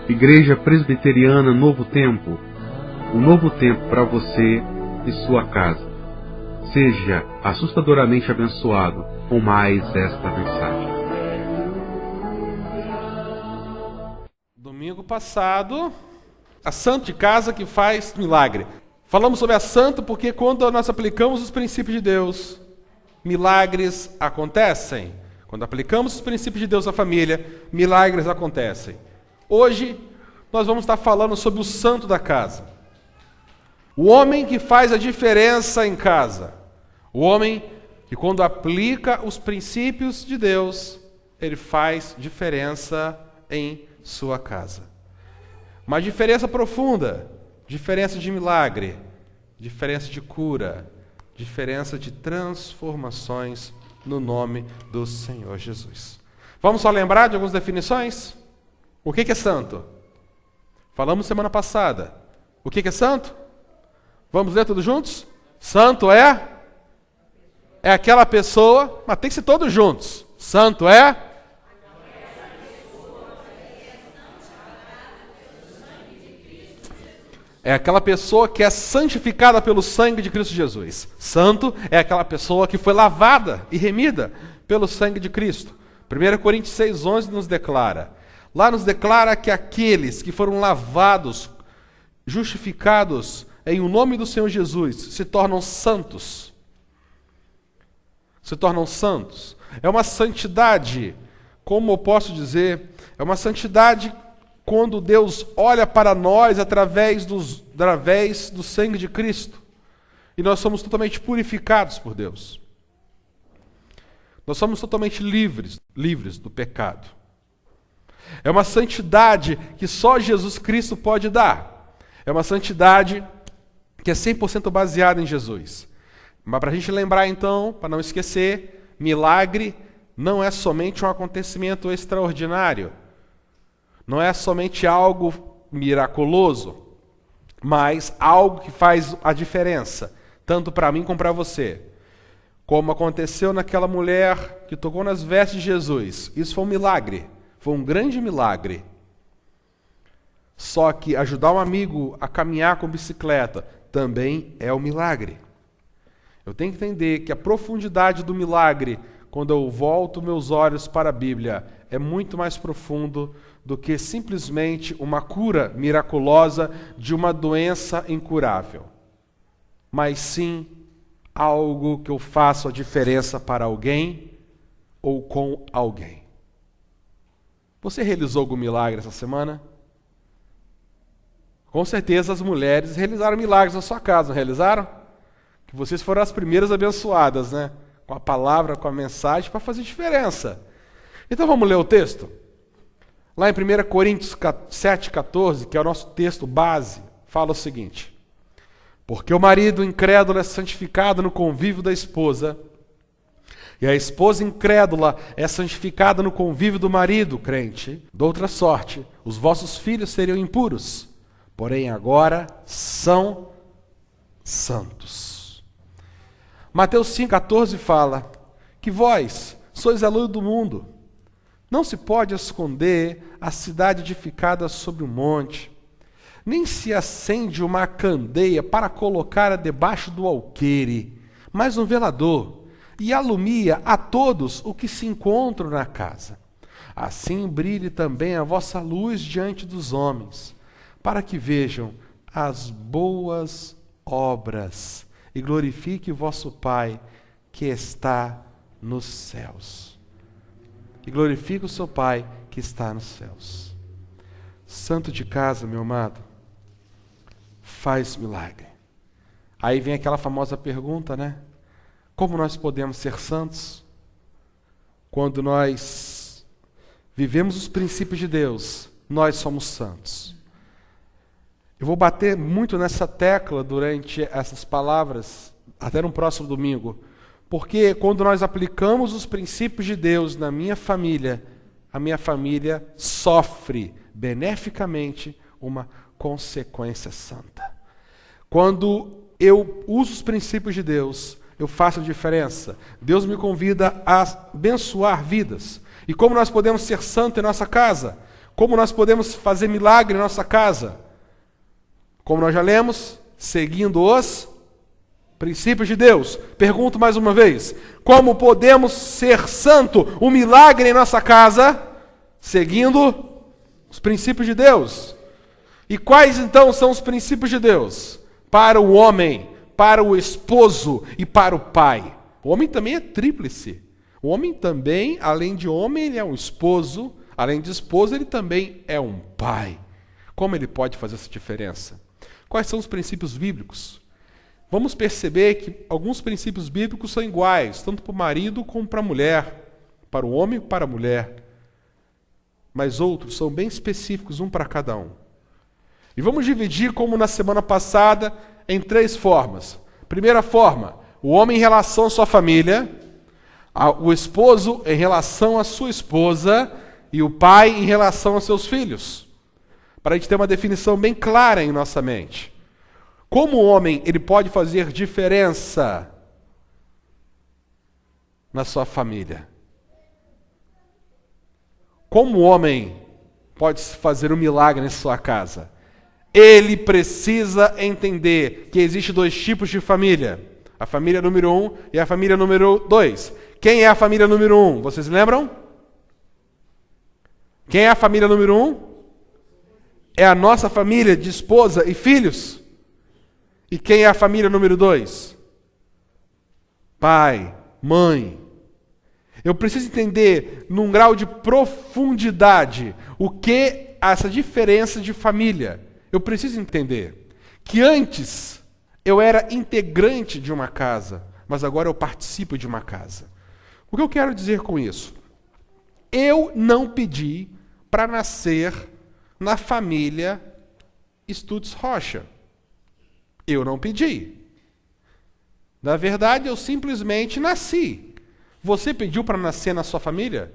Igreja Presbiteriana Novo Tempo, um novo tempo para você e sua casa. Seja assustadoramente abençoado com mais esta mensagem. Domingo passado, a santa de casa que faz milagre. Falamos sobre a santa porque quando nós aplicamos os princípios de Deus, milagres acontecem. Quando aplicamos os princípios de Deus à família, milagres acontecem. Hoje, nós vamos estar falando sobre o santo da casa. O homem que faz a diferença em casa. O homem que, quando aplica os princípios de Deus, ele faz diferença em sua casa. Uma diferença profunda, diferença de milagre, diferença de cura, diferença de transformações no nome do Senhor Jesus. Vamos só lembrar de algumas definições? O que é santo? Falamos semana passada. O que é santo? Vamos ler todos juntos? Santo é aquela pessoa, mas tem que ser todos juntos. Santo é aquela pessoa que é santificada pelo sangue de Cristo Jesus. Santo é aquela pessoa que foi lavada e remida pelo sangue de Cristo. 1 Coríntios 6,11 nos declara. Lá nos declara que aqueles que foram lavados, justificados em o nome do Senhor Jesus, se tornam santos. Se tornam santos. É uma santidade, como eu posso dizer, é uma santidade quando Deus olha para nós através do sangue de Cristo. E nós somos totalmente purificados por Deus. Nós somos totalmente livres do pecado. É uma santidade que só Jesus Cristo pode dar. É uma santidade que é 100% baseada em Jesus. Mas para a gente lembrar então, para não esquecer, milagre não é somente um acontecimento extraordinário. Não é somente algo miraculoso, mas algo que faz a diferença, tanto para mim como para você. Como aconteceu naquela mulher que tocou nas vestes de Jesus. Isso foi um milagre. Foi um grande milagre. Só que ajudar um amigo a caminhar com bicicleta também é um milagre. Eu tenho que entender que a profundidade do milagre, quando eu volto meus olhos para a Bíblia, é muito mais profundo do que simplesmente uma cura miraculosa de uma doença incurável. Mas sim algo que eu faço a diferença para alguém ou com alguém. Você realizou algum milagre essa semana? Com certeza as mulheres realizaram milagres na sua casa, não realizaram? Que vocês foram as primeiras abençoadas, né? Com a palavra, com a mensagem, para fazer diferença. Então vamos ler o texto? Lá em 1 Coríntios 7,14, que é o nosso texto base, fala o seguinte: porque o marido incrédulo é santificado no convívio da esposa, e a esposa incrédula é santificada no convívio do marido crente. De outra sorte, os vossos filhos seriam impuros, porém agora são santos. Mateus 5,14 fala que vós sois a luz do mundo. Não se pode esconder a cidade edificada sobre um monte, nem se acende uma candeia para colocá-la debaixo do alqueire, mas um velador, e alumia a todos o que se encontram na casa. Assim brilhe também a vossa luz diante dos homens, para que vejam as boas obras e glorifique o vosso Pai que está nos céus. E glorifique o seu Pai que está nos céus. Santo de casa, meu amado, faz milagre. Aí vem aquela famosa pergunta, né? Como nós podemos ser santos? Quando nós vivemos os princípios de Deus, nós somos santos. Eu vou bater muito nessa tecla durante essas palavras, até no próximo domingo, porque quando nós aplicamos os princípios de Deus na minha família, a minha família sofre beneficamente uma consequência santa. Quando eu uso os princípios de Deus, eu faço a diferença. Deus me convida a abençoar vidas. E como nós podemos ser santos em nossa casa? Como nós podemos fazer milagre na nossa casa? Como nós já lemos, seguindo os princípios de Deus. Pergunto mais uma vez: como podemos ser santo, um milagre em nossa casa, seguindo os princípios de Deus? E quais então são os princípios de Deus? Para o homem, para o esposo e para o pai. O homem também é tríplice. O homem também, além de homem, ele é um esposo. Além de esposo, ele também é um pai. Como ele pode fazer essa diferença? Quais são os princípios bíblicos? Vamos perceber que alguns princípios bíblicos são iguais, tanto para o marido como para a mulher, para o homem e para a mulher. Mas outros são bem específicos, um para cada um. E vamos dividir, como na semana passada, em 3 formas. Primeira forma, o homem em relação à sua família, o esposo em relação à sua esposa e o pai em relação aos seus filhos. Para a gente ter uma definição bem clara em nossa mente. Como o homem ele pode fazer diferença na sua família? Como o homem pode fazer um milagre em sua casa? Ele precisa entender que existe 2 tipos de família. A família número 1 e a família número 2. Quem é a família número 1? Vocês lembram? Quem é a família número 1? É a nossa família de esposa e filhos. E quem é a família número 2? Pai, mãe. Eu preciso entender, num grau de profundidade, o que é essa diferença de família. Eu preciso entender que antes eu era integrante de uma casa, mas agora eu participo de uma casa. O que eu quero dizer com isso? Eu não pedi para nascer na família Stutz Rocha. Eu não pedi. Na verdade, eu simplesmente nasci. Você pediu para nascer na sua família?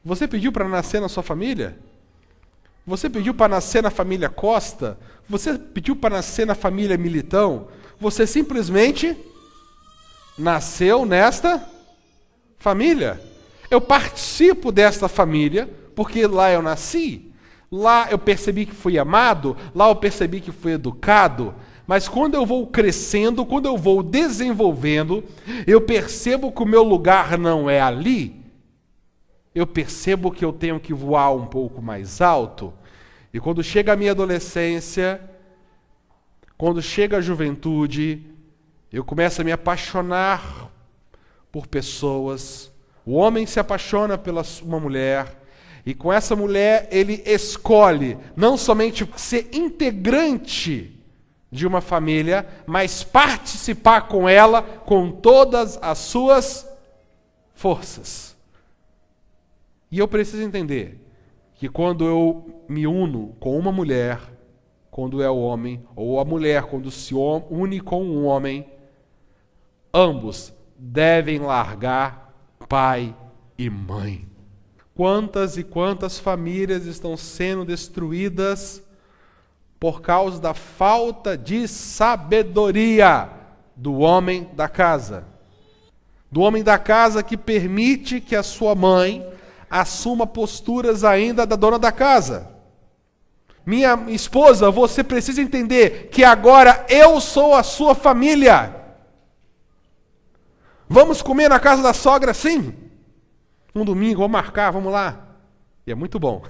Você pediu para nascer na sua família? Você pediu para nascer na família Costa? Você pediu para nascer na família Militão? Você simplesmente nasceu nesta família. Eu participo desta família porque lá eu nasci. Lá eu percebi que fui amado. Lá eu percebi que fui educado. Mas quando eu vou crescendo, quando eu vou desenvolvendo, eu percebo que o meu lugar não é ali. Eu percebo que eu tenho que voar um pouco mais alto. E quando chega a minha adolescência, quando chega a juventude, eu começo a me apaixonar por pessoas. O homem se apaixona pela uma mulher. E com essa mulher ele escolhe não somente ser integrante de uma família, mas participar com ela com todas as suas forças. E eu preciso entender que quando eu me uno com uma mulher, quando é o homem, ou a mulher quando se une com um homem, ambos devem largar pai e mãe. Quantas e quantas famílias estão sendo destruídas por causa da falta de sabedoria do homem da casa. Do homem da casa que permite que a sua mãe assuma posturas ainda da dona da casa. Minha esposa, você precisa entender que agora eu sou a sua família. Vamos comer na casa da sogra, sim? Um domingo, vamos marcar, vamos lá. E é muito bom.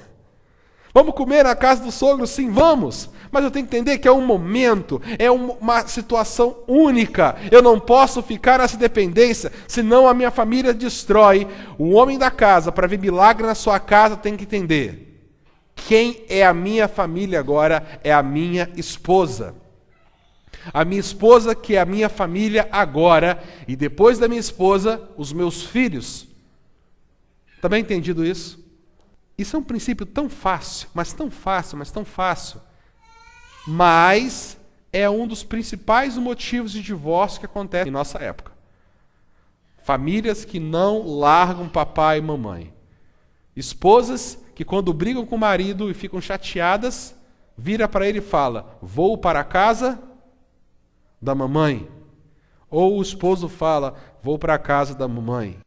Vamos comer na casa do sogro? Sim, vamos. Mas eu tenho que entender que é um momento, é uma situação única. Eu não posso ficar nessa dependência, senão a minha família destrói. O homem da casa, para ver milagre na sua casa, tem que entender. Quem é a minha família agora é a minha esposa. A minha esposa que é a minha família agora. E depois da minha esposa, os meus filhos. Está bem entendido isso? Isso é um princípio tão fácil, mas tão fácil, mas tão fácil. Mas é um dos principais motivos de divórcio que acontece em nossa época. Famílias que não largam papai e mamãe. Esposas que quando brigam com o marido e ficam chateadas, vira para ele e fala, vou para a casa da mamãe. Ou o esposo fala, vou para a casa da mamãe.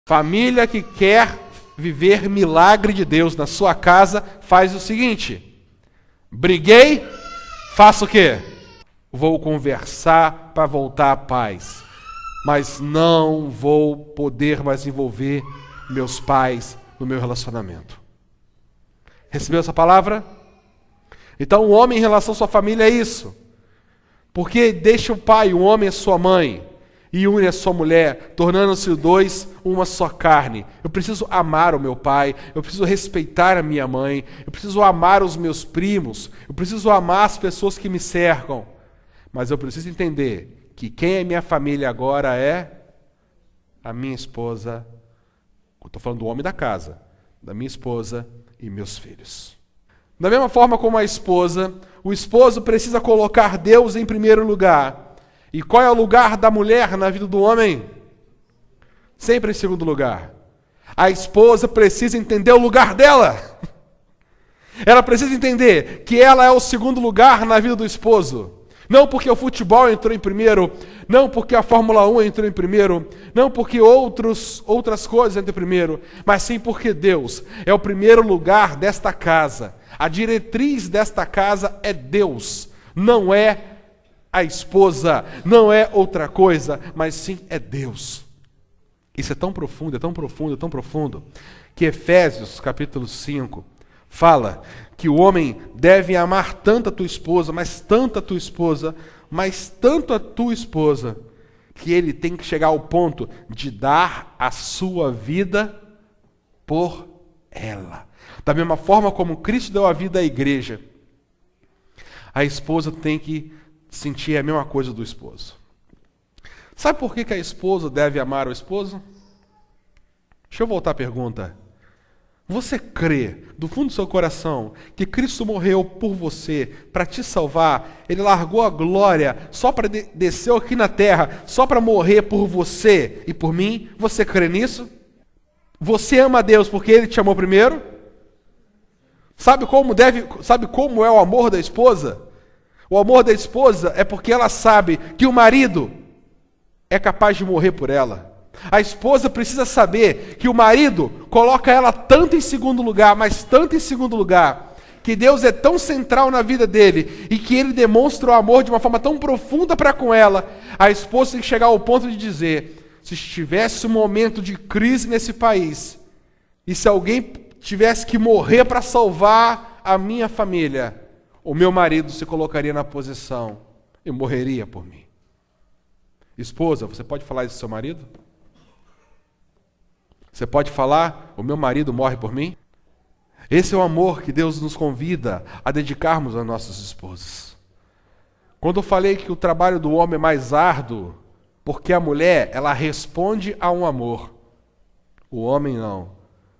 Família que quer viver milagre de Deus na sua casa, faz o seguinte: briguei, faço o quê? Vou conversar para voltar à paz, mas não vou poder mais envolver meus pais no meu relacionamento. Recebeu essa palavra? Então o homem em relação à sua família é isso. Porque deixa o pai, o homem, a sua mãe, e une a sua mulher, tornando-se os dois uma só carne. Eu preciso amar o meu pai, eu preciso respeitar a minha mãe, eu preciso amar os meus primos, eu preciso amar as pessoas que me cercam. Mas eu preciso entender que quem é minha família agora é a minha esposa. Estou falando do homem da casa, da minha esposa e meus filhos. Da mesma forma como a esposa, o esposo precisa colocar Deus em primeiro lugar. E qual é o lugar da mulher na vida do homem? Sempre em segundo lugar. A esposa precisa entender o lugar dela. Ela precisa entender que ela é o segundo lugar na vida do esposo. Não porque o futebol entrou em primeiro, não porque a Fórmula 1 entrou em primeiro, não porque outras coisas entram em primeiro, mas sim porque Deus é o primeiro lugar desta casa. A diretriz desta casa é Deus, não é a esposa, não é outra coisa, mas sim é Deus. Isso é tão profundo, é tão profundo, é tão profundo, que Efésios capítulo 5 fala que o homem deve amar tanto a tua esposa, mas tanto a tua esposa, mas tanto a tua esposa, que ele tem que chegar ao ponto de dar a sua vida por ela. Da mesma forma como Cristo deu a vida à igreja, a esposa tem que sentir a mesma coisa do esposo. Sabe por que a esposa deve amar o esposo? Deixa eu voltar à pergunta. Você crê, do fundo do seu coração, que Cristo morreu por você, para te salvar? Ele largou a glória só para descer aqui na terra, só para morrer por você e por mim? Você crê nisso? Você ama a Deus porque Ele te amou primeiro? Sabe como é o amor da esposa? O amor da esposa é porque ela sabe que o marido é capaz de morrer por ela. A esposa precisa saber que o marido coloca ela tanto em segundo lugar, mas tanto em segundo lugar, que Deus é tão central na vida dele e que ele demonstra o amor de uma forma tão profunda para com ela. A esposa tem que chegar ao ponto de dizer: se tivesse um momento de crise nesse país, e se alguém tivesse que morrer para salvar a minha família, o meu marido se colocaria na posição e morreria por mim. Esposa, você pode falar isso ao seu marido? Você pode falar: o meu marido morre por mim? Esse é o amor que Deus nos convida a dedicarmos às nossas esposas. Quando eu falei que o trabalho do homem é mais árduo, porque a mulher, ela responde a um amor. O homem não.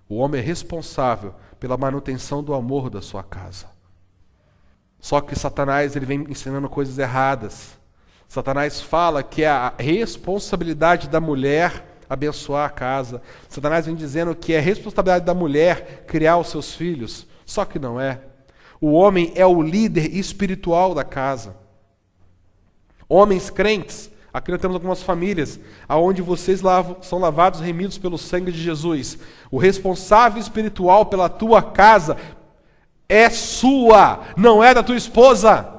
O homem é responsável pela manutenção do amor da sua casa. Só que Satanás, ele vem ensinando coisas erradas. Satanás fala que é a responsabilidade da mulher abençoar a casa. Satanás vem dizendo que é responsabilidade da mulher criar os seus filhos. Só que não é. O homem é o líder espiritual da casa. Homens crentes, aqui nós temos algumas famílias onde vocês são lavados, remidos pelo sangue de Jesus. O responsável espiritual pela tua casa é sua, não é da tua esposa.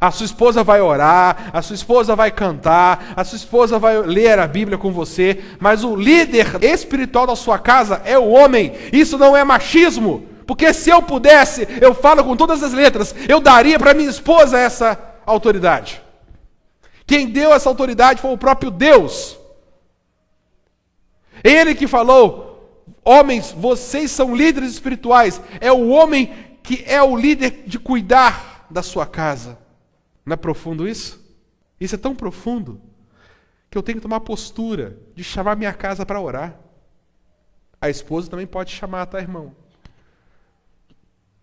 A sua esposa vai orar, a sua esposa vai cantar, a sua esposa vai ler a Bíblia com você, mas o líder espiritual da sua casa é o homem. Isso não é machismo, porque se eu pudesse, eu falo com todas as letras, eu daria para minha esposa essa autoridade. Quem deu essa autoridade foi o próprio Deus. Ele que falou: homens, vocês são líderes espirituais. É o homem que é o líder de cuidar da sua casa. Não é profundo isso? Isso é tão profundo que eu tenho que tomar a postura de chamar minha casa para orar. A esposa também pode chamar, tá, irmão?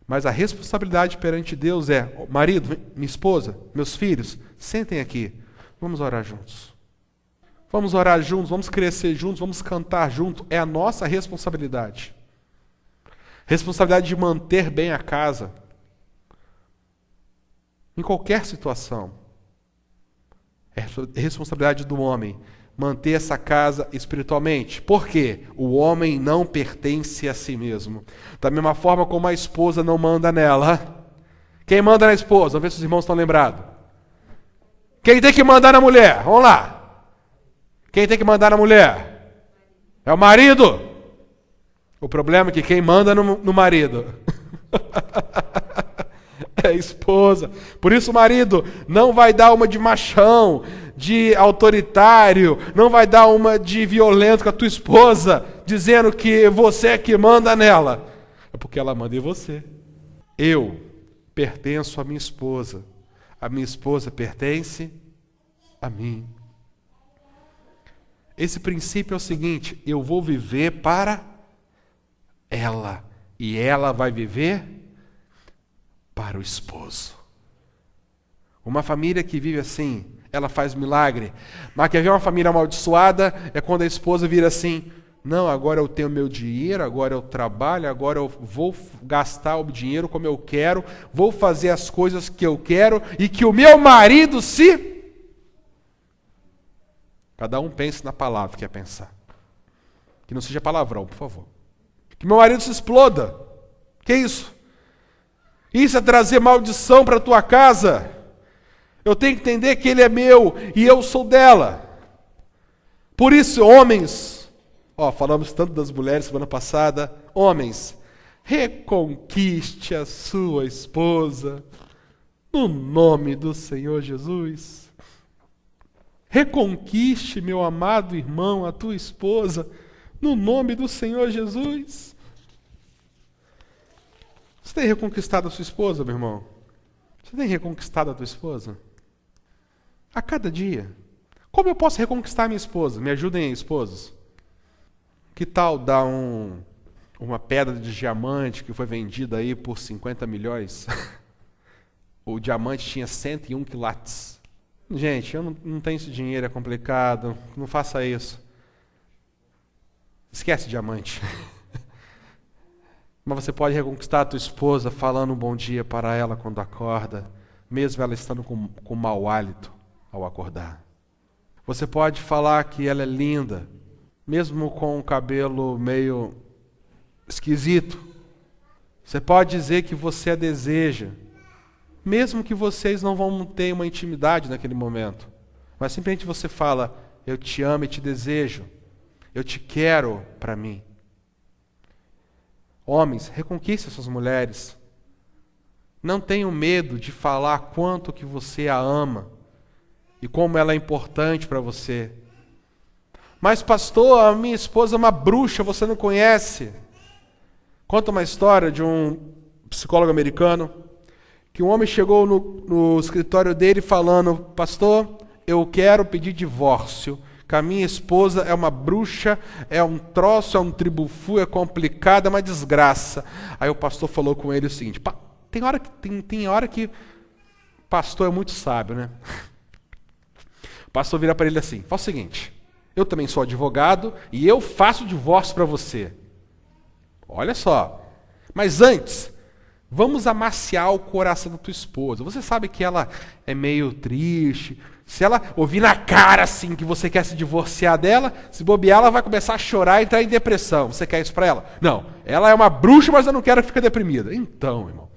Mas a responsabilidade perante Deus é: marido, minha esposa, meus filhos, sentem aqui. Vamos orar juntos. Vamos orar juntos, vamos crescer juntos, vamos cantar juntos. É a nossa responsabilidade. Responsabilidade de manter bem a casa. Em qualquer situação. É responsabilidade do homem manter essa casa espiritualmente. Por quê? O homem não pertence a si mesmo. Da mesma forma como a esposa não manda nela. Quem manda na esposa? Vamos ver se os irmãos estão lembrados. Quem tem que mandar na mulher? Vamos lá. Quem tem que mandar na mulher? É o marido. O problema é que quem manda no marido é a esposa. Por isso o marido não vai dar uma de machão, de autoritário, não vai dar uma de violento com a tua esposa, dizendo que você é que manda nela. É porque ela manda em você. Eu pertenço à minha esposa. A minha esposa pertence a mim. Esse princípio é o seguinte: eu vou viver para ela e ela vai viver para o esposo. Uma família que vive assim, ela faz milagre. Mas quer ver uma família amaldiçoada? É quando a esposa vira assim: não, agora eu tenho meu dinheiro, agora eu trabalho, agora eu vou gastar o dinheiro como eu quero, vou fazer as coisas que eu quero e que o meu marido se... Cada um pense na palavra que quer pensar. Que não seja palavrão, por favor. Que meu marido se exploda. Que isso? Isso é trazer maldição para a tua casa. Eu tenho que entender que ele é meu e eu sou dela. Por isso, homens, falamos tanto das mulheres semana passada, homens, reconquiste a sua esposa no nome do Senhor Jesus. Reconquiste, meu amado irmão, a tua esposa no nome do Senhor Jesus. Você tem reconquistado a sua esposa, meu irmão? Você tem reconquistado a tua esposa? A cada dia. Como eu posso reconquistar a minha esposa? Me ajudem aí, esposos. Que tal dar uma pedra de diamante que foi vendida aí por 50 milhões? O diamante tinha 101 quilates. Gente, eu não tenho esse dinheiro, é complicado. Não faça isso. Esquece diamante. Mas você pode reconquistar a tua esposa falando um bom dia para ela quando acorda, mesmo ela estando com mau hálito ao acordar. Você pode falar que ela é linda, mesmo com o cabelo meio esquisito. Você pode dizer que você a deseja, mesmo que vocês não vão ter uma intimidade naquele momento. Mas simplesmente você fala: eu te amo e te desejo, eu te quero para mim. Homens, reconquiste suas mulheres. Não tenham medo de falar quanto que você a ama e como ela é importante para você. Mas pastor, a minha esposa é uma bruxa, você não conhece. Conta uma história de um psicólogo americano que um homem chegou no escritório dele falando: pastor, eu quero pedir divórcio, que a minha esposa é uma bruxa, é um troço, é um tribufu, é complicado, é uma desgraça. Aí o pastor falou com ele o seguinte: tem hora que pastor é muito sábio, né? O pastor vira para ele assim: faz o seguinte, eu também sou advogado e eu faço divórcio para você. Olha só, mas antes, vamos amaciar o coração da tua esposa. Você sabe que ela é meio triste. Se ela ouvir na cara assim que você quer se divorciar dela, se bobear, ela vai começar a chorar e entrar em depressão. Você quer isso para ela? Não, ela é uma bruxa, mas eu não quero que fique deprimida. Então, irmão,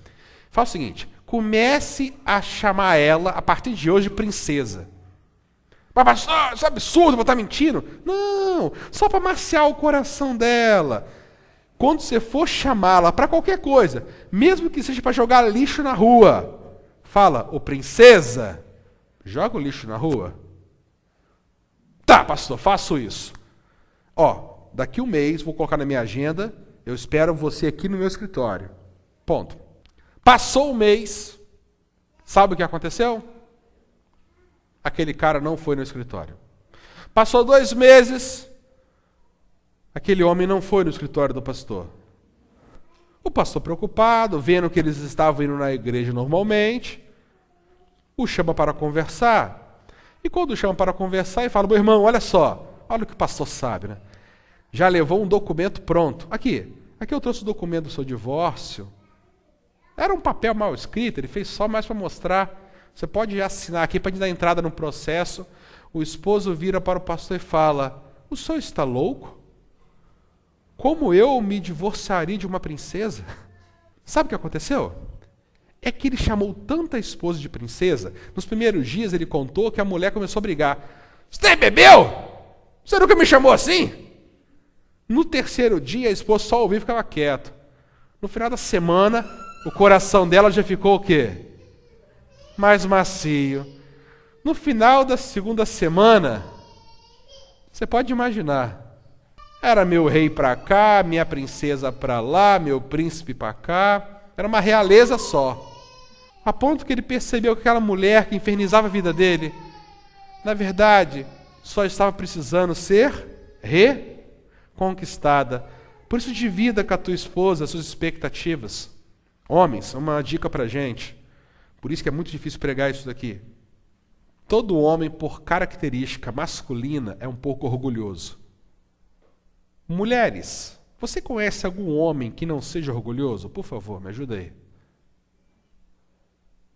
faz o seguinte, comece a chamar ela, a partir de hoje, princesa. Mas pastor, isso é absurdo, vou estar mentindo? Não, só para amaciar o coração dela. Quando você for chamá-la para qualquer coisa, mesmo que seja para jogar lixo na rua, fala: ô princesa, joga o lixo na rua? Tá, pastor, faço isso. Daqui um mês, vou colocar na minha agenda, eu espero você aqui no meu escritório. Ponto. Passou o mês, sabe o que aconteceu? Aquele cara não foi no escritório. Passou 2 meses, aquele homem não foi no escritório do pastor. O pastor preocupado, vendo que eles estavam indo na igreja normalmente, o chama para conversar. E quando o chama para conversar, ele fala: meu irmão, olha só, olha o que o pastor sabe, né? Já levou um documento pronto. Aqui eu trouxe o documento do seu divórcio. Era um papel mal escrito, ele fez só mais para mostrar. Você pode assinar aqui para dar entrada no processo. o esposo vira para o pastor e fala: o senhor está louco? Como eu me divorciaria de uma princesa? Sabe o que aconteceu? É que ele chamou tanta esposa de princesa, nos primeiros dias ele contou que a mulher começou a brigar. Você bebeu? Você nunca me chamou assim? No terceiro dia, a esposa só ouvia e ficava quieto. No final da semana, o coração dela já ficou o quê? Mais macio. No final da segunda semana, você pode imaginar, era meu rei para cá, minha princesa para lá, meu príncipe para cá, era uma realeza só. A ponto que ele percebeu que aquela mulher que infernizava a vida dele, na verdade, só estava precisando ser reconquistada. Por isso, divida com a tua esposa as suas expectativas. Homens, uma dica pra gente. Por isso que é muito difícil pregar isso daqui. Todo homem, por característica masculina, é um pouco orgulhoso. Mulheres, você conhece algum homem que não seja orgulhoso? Por favor, me ajuda aí.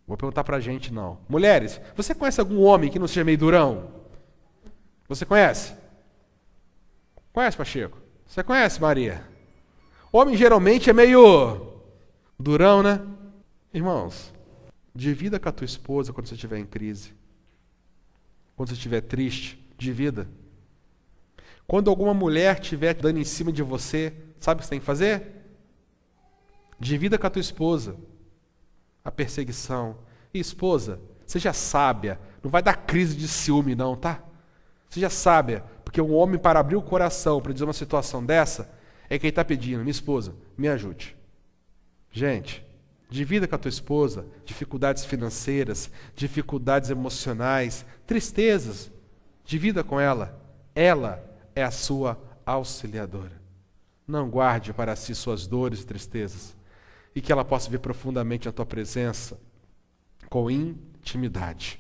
Vou perguntar pra gente, não. Mulheres, você conhece algum homem que não seja meio durão? Você conhece? Conhece, Pacheco? Você conhece, Maria? Homem geralmente é meio durão, né? Irmãos, divida com a tua esposa quando você estiver em crise. Quando você estiver triste, divida. Quando alguma mulher estiver dando em cima de você, sabe o que você tem que fazer? Divida com a tua esposa a perseguição. E esposa, seja sábia. Não vai dar crise de ciúme não, tá? Seja sábia. Porque um homem, para abrir o coração, para dizer uma situação dessa, é quem está pedindo: minha esposa, me ajude. Gente, divida com a tua esposa dificuldades financeiras, dificuldades emocionais, tristezas. Divida com ela. Ela é a sua auxiliadora. Não guarde para si suas dores e tristezas. E que ela possa ver profundamente a tua presença com intimidade.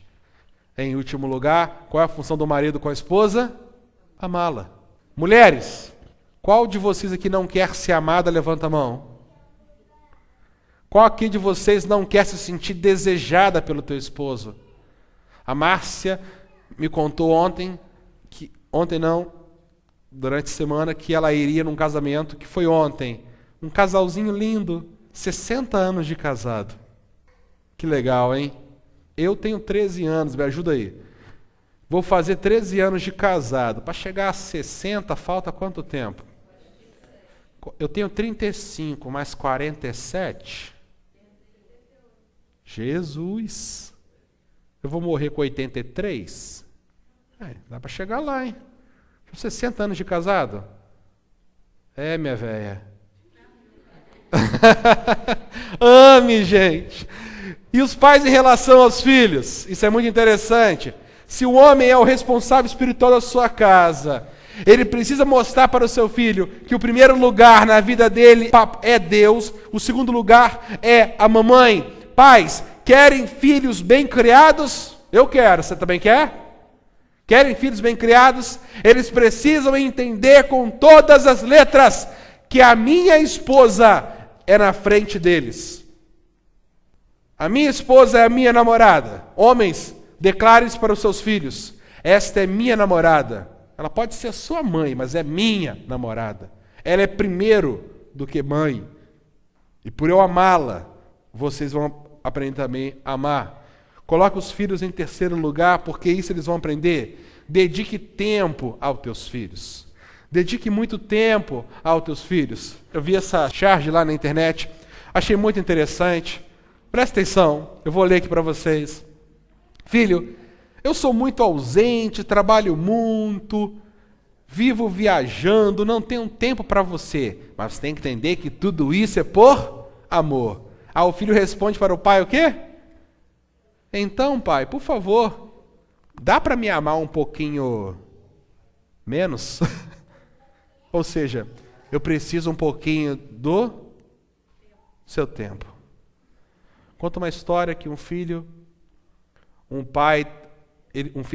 Em último lugar, qual é a função do marido com a esposa? Amá-la. Mulheres, qual de vocês aqui não quer ser amada? Levanta a mão. Qual aqui de vocês não quer se sentir desejada pelo teu esposo? A Márcia me contou durante a semana, que ela iria num casamento que foi ontem. Um casalzinho lindo, 60 anos de casado. Que legal, hein? Eu tenho 13 anos, me ajuda aí. Vou fazer 13 anos de casado. Para chegar a 60, falta quanto tempo? Eu tenho 35, mais 47. Jesus! Eu vou morrer com 83? Dá para chegar lá, hein? 60 anos de casado? É, minha véia. Ame, gente. E os pais em relação aos filhos? Isso é muito interessante. Se o homem é o responsável espiritual da sua casa, ele precisa mostrar para o seu filho que o primeiro lugar na vida dele é Deus, o segundo lugar é a mamãe. Pais, querem filhos bem criados? Eu quero, você também quer? Querem filhos bem criados? Eles precisam entender com todas as letras que a minha esposa é na frente deles. A minha esposa é a minha namorada. Homens, declare-se para os seus filhos: esta é minha namorada. Ela pode ser sua mãe, mas é minha namorada. Ela é primeiro do que mãe. E por eu amá-la, vocês vão aprender também a amar. Coloque os filhos em terceiro lugar, porque isso eles vão aprender. Dedique tempo aos teus filhos. Dedique muito tempo aos teus filhos. Eu vi essa charge lá na internet, achei muito interessante. Presta atenção, eu vou ler aqui para vocês. Filho, eu sou muito ausente, trabalho muito, vivo viajando, não tenho tempo para você. Mas você tem que entender que tudo isso é por amor. O filho responde para o pai o quê? Então, pai, por favor, dá para me amar um pouquinho menos? Ou seja, eu preciso um pouquinho do seu tempo. Conta uma história que um filho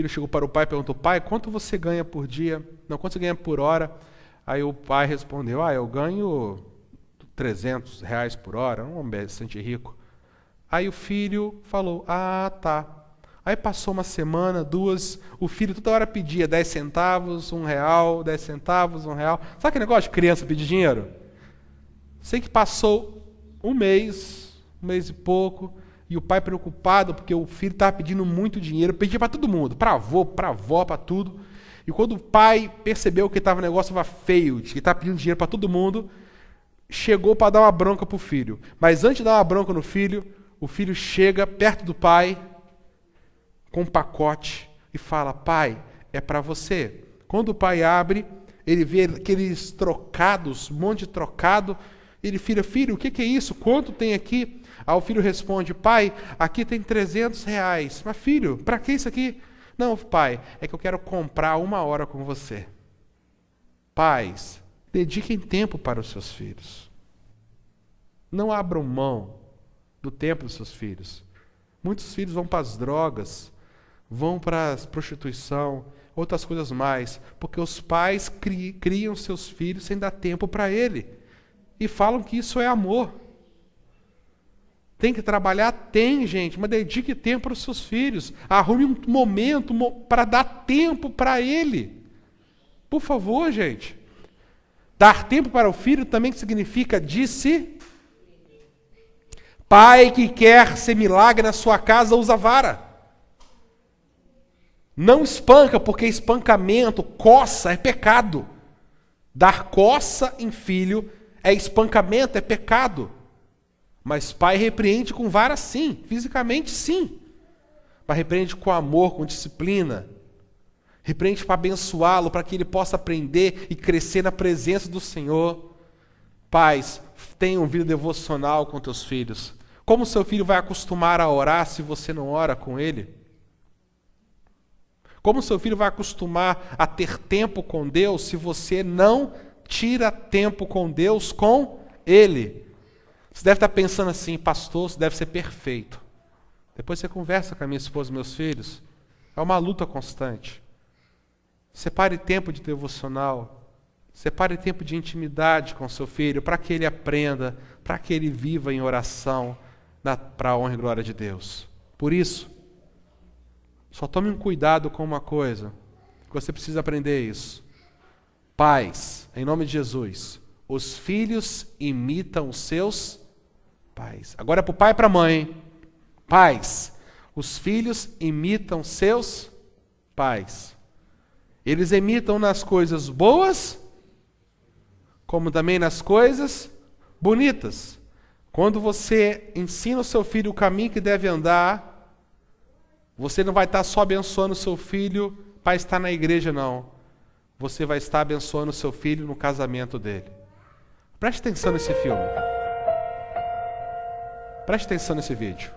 chegou para o pai e perguntou: pai, quanto você ganha por dia? Não, quanto você ganha por hora? Aí o pai respondeu: eu ganho R$300 por hora, um homem bastante rico. Aí o filho falou: tá. Aí passou uma semana, 2, o filho toda hora pedia 10 centavos, R$1, 10 centavos, R$1. Sabe aquele negócio de criança pedir dinheiro? Sei que passou um mês e pouco, e o pai preocupado, porque o filho estava pedindo muito dinheiro, pedia para todo mundo, para avô, para avó, para tudo. E quando o pai percebeu que o negócio estava feio, que estava pedindo dinheiro para todo mundo, chegou para dar uma bronca para o filho. Mas antes de dar uma bronca no filho, o filho chega perto do pai com um pacote e fala: pai, é para você. Quando o pai abre, ele vê aqueles trocados, um monte de trocado. Ele fala: filho, o que é isso? Quanto tem aqui? Aí o filho responde: pai, aqui tem R$300. Mas filho, para que isso aqui? Não, pai, é que eu quero comprar 1 hora com você. Pais, dediquem tempo para os seus filhos. Não abram mão do tempo dos seus filhos. Muitos filhos vão para as drogas, vão para a prostituição, outras coisas mais, porque os pais criam seus filhos sem dar tempo para ele. E falam que isso é amor. Tem que trabalhar? Tem, gente, mas dedique tempo para os seus filhos. Arrume um momento para dar tempo para ele. Por favor, gente. Dar tempo para o filho também significa disse. Pai que quer ser milagre na sua casa usa vara. Não espanca, porque espancamento, coça, é pecado. Dar coça em filho é espancamento, é pecado. Mas pai repreende com vara sim, fisicamente sim. Mas repreende com amor, com disciplina. Repreende para abençoá-lo, para que ele possa aprender e crescer na presença do Senhor. Pais, tenham vida devocional com teus filhos. Como seu filho vai acostumar a orar se você não ora com ele? Como seu filho vai acostumar a ter tempo com Deus se você não tira tempo com Deus com ele? Você deve estar pensando assim: pastor, você deve ser perfeito. Depois você conversa com a minha esposa e meus filhos. É uma luta constante. Separe tempo de devocional. Separe tempo de intimidade com seu filho, para que ele aprenda, para que ele viva em oração, para a honra e glória de Deus. Por isso, só tome um cuidado com uma coisa, que você precisa aprender isso. Pais, em nome de Jesus, os filhos imitam os seus pais. Agora é para o pai e para a mãe. Pais, os filhos imitam seus pais. Eles imitam nas coisas boas, como também nas coisas bonitas. Quando você ensina o seu filho o caminho que deve andar, você não vai estar só abençoando o seu filho para estar na igreja, não. Você vai estar abençoando o seu filho no casamento dele. Preste atenção nesse filme. Preste atenção nesse vídeo.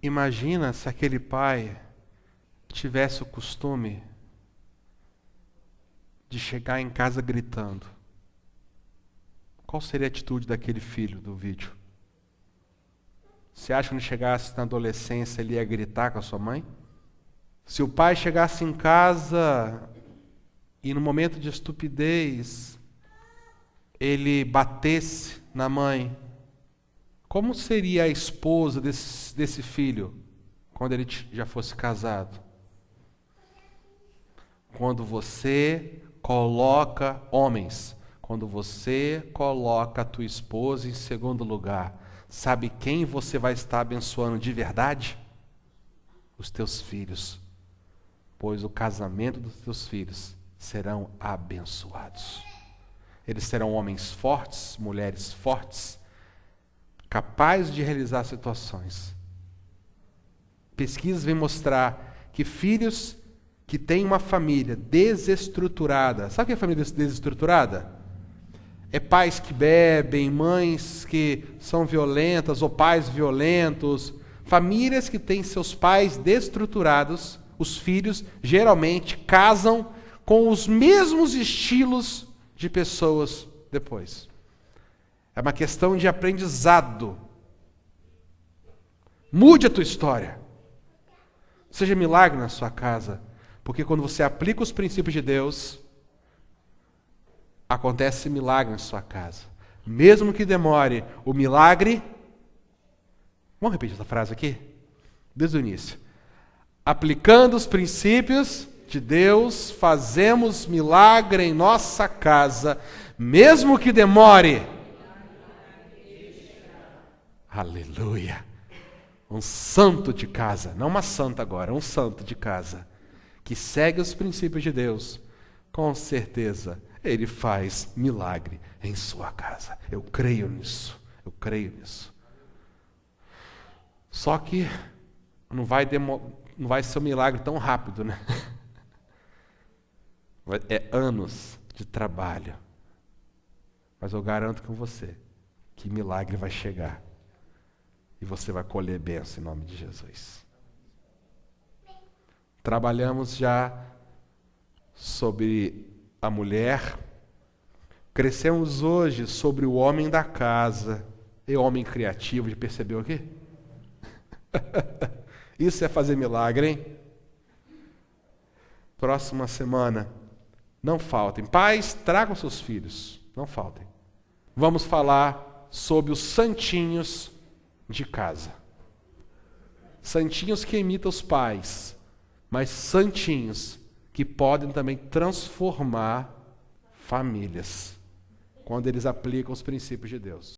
Imagina se aquele pai tivesse o costume de chegar em casa gritando. Qual seria a atitude daquele filho do vídeo? Você acha que quando chegasse na adolescência ele ia gritar com a sua mãe? Se o pai chegasse em casa e no momento de estupidez ele batesse na mãe, como seria a esposa desse filho quando ele já fosse casado? Quando você coloca, homens, quando você coloca a tua esposa em segundo lugar, sabe quem você vai estar abençoando de verdade? Os teus filhos. Pois o casamento dos teus filhos serão abençoados. Eles serão homens fortes, mulheres fortes, capazes de realizar situações. Pesquisas vêm mostrar que filhos que têm uma família desestruturada, sabe o que é família desestruturada? É pais que bebem, mães que são violentas ou pais violentos. Famílias que têm seus pais desestruturados, os filhos geralmente casam com os mesmos estilos de pessoas depois. É uma questão de aprendizado. Mude a tua história. Seja milagre na sua casa, porque quando você aplica os princípios de Deus, acontece milagre na sua casa. Mesmo que demore, o milagre... Vamos repetir essa frase aqui? Desde o início. Aplicando os princípios de Deus, fazemos milagre em nossa casa, mesmo que demore. Aleluia. Um santo de casa, não uma santa agora, um santo de casa, que segue os princípios de Deus, com certeza ele faz milagre em sua casa. Eu creio nisso, eu creio nisso. Só que não vai ser um milagre tão rápido, né? É anos de trabalho. Mas eu garanto com você que milagre vai chegar. E você vai colher bênção em nome de Jesus. Trabalhamos já sobre a mulher. Crescemos hoje sobre o homem da casa. E homem criativo, já percebeu aqui? Isso é fazer milagre, hein? Próxima semana, não faltem. Pais, tragam seus filhos, não faltem. Vamos falar sobre os santinhos de casa. Santinhos que imitam os pais, mas santinhos que podem também transformar famílias, quando eles aplicam os princípios de Deus.